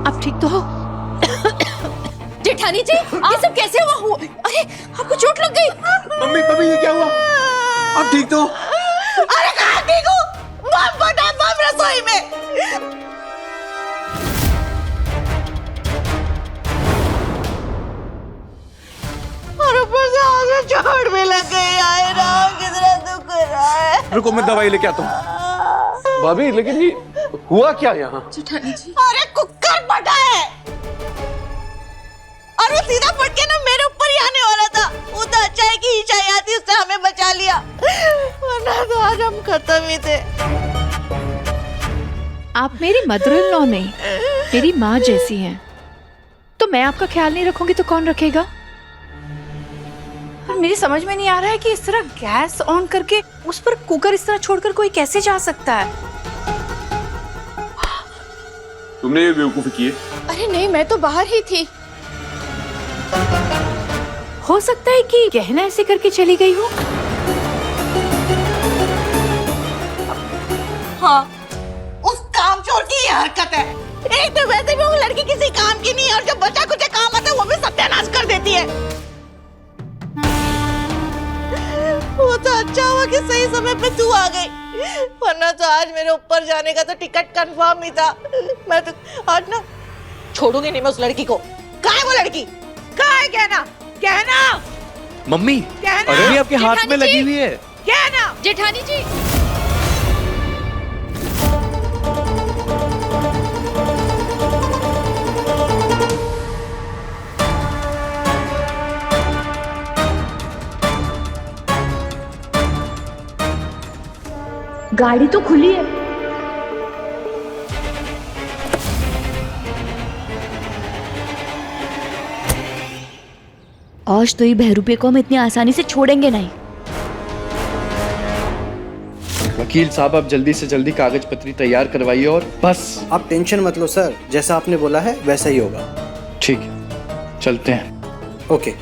आप ठीक तो हो? जेठानी जी, ये सब कैसे हुआ? अरे आपको चोट लग गई? मम्मी मम्मी ये क्या हुआ? आप ठीक तो? अरे कहाँ ठीक हूँ? बम फटा, बम रसोई में। और ऊपर से आगे चोट भी लग गई। आए राम, कितना दुख हो रहा है। रुको मैं दवाई लेके आता हूँ। भाभी लेकिन ये हुआ क्या यहाँ? जेठानी जी, अरे कुकर फटा है और वो सीधा फट के ना मेरे ऊपर ही आने वाला था। वो तो अच्छा है कि ईशा आती, उसने हमें बचा लिया, वरना तो आज हम खत्म ही थे। आप मेरी मदर इन लॉ नहीं, मेरी माँ जैसी हैं। तो मैं आपका ख्याल नहीं रखूंगी तो कौन रखेगा? और मेरी समझ में नहीं आ रहा है कि इस तरह गैस ऑन करके उस पर कुकर इस तरह छोड़कर कोई कैसे जा सकता है? तुमने ये बेवकूफी की है? अरे नहीं, मैं तो बाहर ही थी। हो सकता है कि गहना ऐसे करके चली गई हो। हाँ, उस कामचोर की ये हरकत है। एक तो वैसे भी वो लड़की किसी काम की नहीं है और जब बचा कुछ काम आता है वो भी सत्यानाश कर देती है। वो तो अच्छा हुआ कि सही समय पे तू आ गई, वरना तो आज मेरे ऊपर जाने का तो टिकट कंफर्म ही था। मैं तो आज ना छोड़ूंगी नहीं मैं उस लड़की को। कहाँ है वो लड़की? कहाँ है गहना? गहना मम्मी, गहना अरे आपके हाथ में लगी हुई है। गहना। जेठानी जी, गाड़ी तो खुली है। आज तो ये बहरूपे को हम इतनी आसानी से छोड़ेंगे नहीं। वकील साहब, आप जल्दी से जल्दी कागज पत्री तैयार करवाइए और बस। आप टेंशन मत लो सर, जैसा आपने बोला है वैसा ही होगा। ठीक है, चलते हैं। ओके।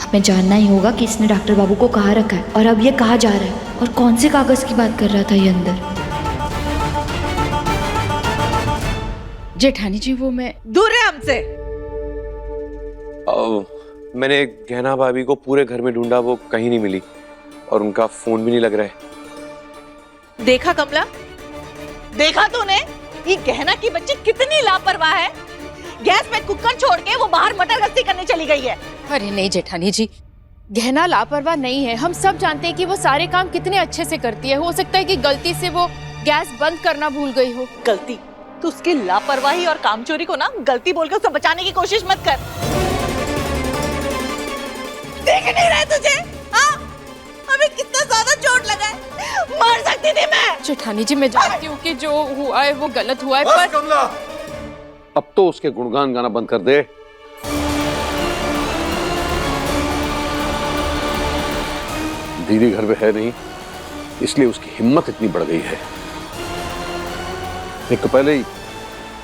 हमें जानना ही होगा कि इसने डॉक्टर बाबू को कहाँ रखा है और अब ये कहाँ जा रहा है और कौन से कागज की बात कर रहा था ये अंदर। जेठानी जी, वो मैं दूर है हमसे। मैंने गहना भाभी को पूरे घर में ढूंढा, वो कहीं नहीं मिली और उनका फोन भी नहीं लग रहा है। देखा कमला, देखा तूने ये गहना की बच्ची कितनी लापरवाह है। गैस में कुकर छोड़ के वो बाहर मटर गश्ती करने चली गई है। अरे नहीं जेठानी जी, गहना लापरवाह नहीं है। हम सब जानते हैं कि वो सारे काम कितने अच्छे से करती है। हो सकता है कि गलती से वो गैस बंद करना भूल गई हो। गलती? तो उसकी लापरवाही और कामचोरी को ना गलती बोलकर उसे बचाने की कोशिश मत कर। देख नहीं रहे तुझे? हाँ, हमें कितना ज्यादा चोट लगा है, मर सकती थी मैं। जेठानी जी, मैं जानती हूँ कि जो हुआ है वो गलत हुआ है, बस पर कमला, अब तो उसके गुणगान गाना बंद कर दे। दीदी घर में है नहीं, इसलिए उसकी हिम्मत इतनी बढ़ गई है। एक तो पहले ही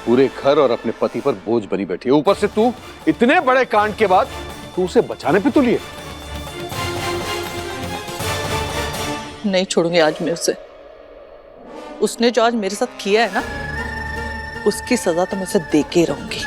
पूरे घर और अपने पति पर बोझ बनी बैठी है, ऊपर से तू इतने बड़े कांड के बाद तू उसे बचाने पे तुली है। नहीं छोड़ूंगी आज मैं उसे। उसने जो आज मेरे साथ किया है ना, उसकी सजा तो मैं उसे दे के रहूंगी।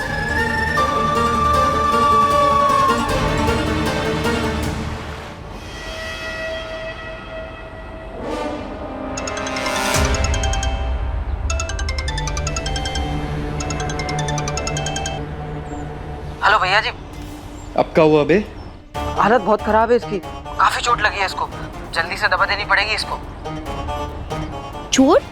हेलो भैया जी, अब क्या हुआ बे? हालत बहुत खराब है इसकी, काफी चोट लगी है इसको। जल्दी से दवा देनी पड़ेगी इसको। चोट?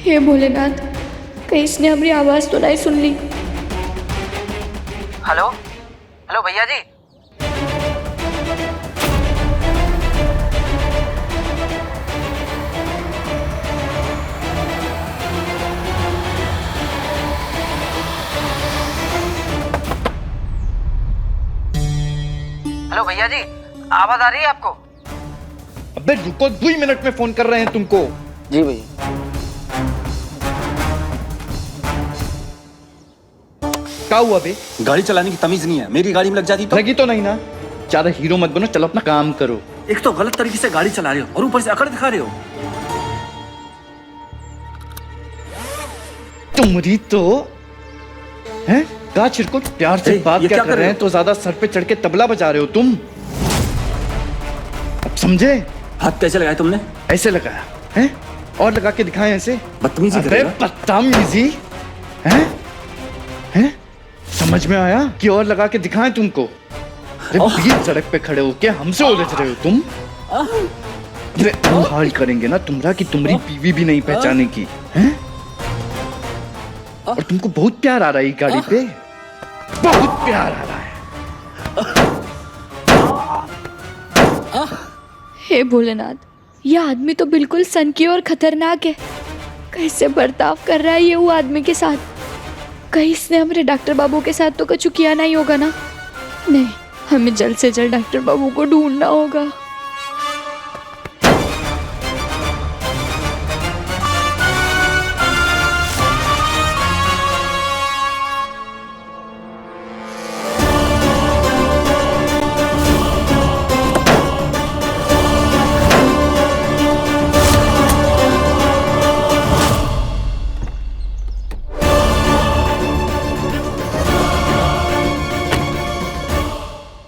हे भोलेनाथ, कहीं इसने हमारी आवाज तो नहीं सुन ली। हेलो हेलो भैया जी, हेलो भैया जी, आवाज आ रही है आपको? अबे रुको, 2 मिनट में फोन कर रहे हैं तुमको। जी भैया। क्या हुआ बे? गाड़ी चलाने की तमीज नहीं है, मेरी गाड़ी में लग जाती तो। लगी तो नहीं ना, ज्यादा हीरो मत बनो, चलो अपना काम करो। एक तो गलत तरीके से गाड़ी चला रहे हो और ऊपर से अकड़ दिखा रहे हो। तुम्हारी तो हैं? कहा चिरकुट, प्यार से बात क्या कर रहे हैं तो ज्यादा सर पे चढ़ के तबला बजा रहे हो तुम। अब समझे? हाथ कैसे लगाया तुमने? ऐसे लगाया है, और लगा के दिखाएं ऐसे। बदतमीजी कर अबे रहे हो। बदतमीजी हैं? हैं? समझ में आया कि और लगा के दिखाएं तुमको? अरे बीच सड़क पे खड़े हो क्या हमसे उलझ रहे हो तुम? अरे हम हाल करेंगे ना तुम्हारा कि तुम्हारी बीवी भी नहीं पहचाने की हैं? और तुमको बहुत प्यार आ रहा है गाड़ी पे, बहुत प्यार आ रहा है। हे भोलेनाथ, यह आदमी तो बिल्कुल सनकी और खतरनाक है। कैसे बर्ताव कर रहा है ये वो आदमी के साथ? कहीं इसने हमारे डॉक्टर बाबू के साथ तो कुछ किया नहीं होगा ना? नहीं, हमें जल्द से जल्द डॉक्टर बाबू को ढूंढना होगा।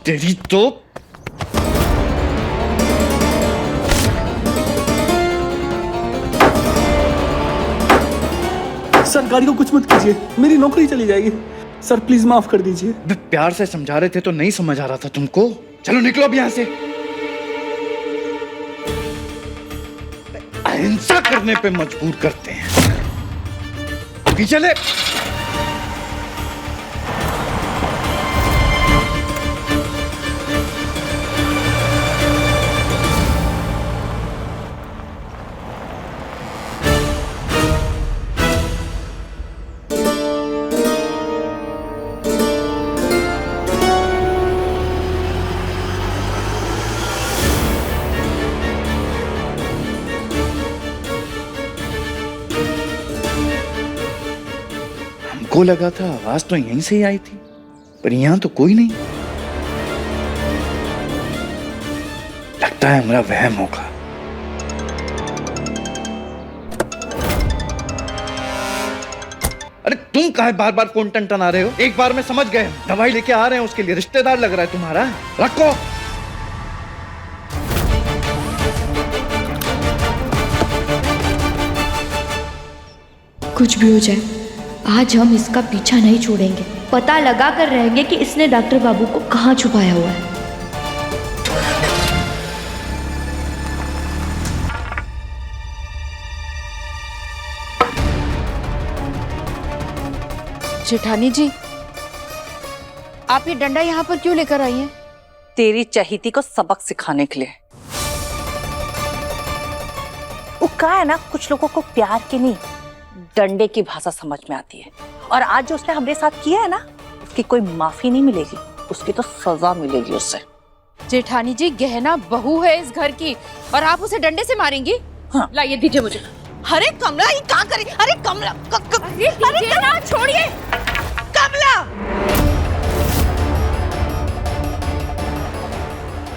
तेरी तो सर गाड़ी को कुछ मत कीजिए, मेरी नौकरी चली जाएगी। सर प्लीज माफ कर दीजिए। अबे प्यार से समझा रहे थे तो नहीं समझ आ रहा था तुमको। चलो निकलो अब यहाँ से। अहिंसा करने पे मजबूर करते हैं। अभी चले। को लगा था आवाज तो यहीं से ही आई थी, पर यहां तो कोई नहीं। लगता है हमारा वहम होगा। अरे तुम काहे बार बार फोन टन आ रहे हो? एक बार में समझ गए, दवाई लेके आ रहे हैं उसके लिए, रिश्तेदार लग रहा है तुम्हारा। रखो। कुछ भी हो जाए, आज हम इसका पीछा नहीं छोड़ेंगे। पता लगा कर रहेंगे कि इसने डॉक्टर बाबू को कहाँ छुपाया हुआ है। जेठानी जी, आप ये डंडा यहाँ पर क्यों लेकर आई हैं? तेरी चहीती को सबक सिखाने के लिए। वो कहा है ना, कुछ लोगों को प्यार की नहीं, डंडे की भाषा समझ में आती है। और आज जो उसने हमारे साथ किया है ना, उसकी कोई माफी नहीं मिलेगी, उसकी तो सजा मिलेगी उससे। जेठानी जी, गहना बहू है इस घर की और आप उसे डंडे से मारेंगी? हाँ। लाइए, दीजिए मुझे। अरे कमला, ये क्या करे? अरे कमला, अरे ना, छोड़िए।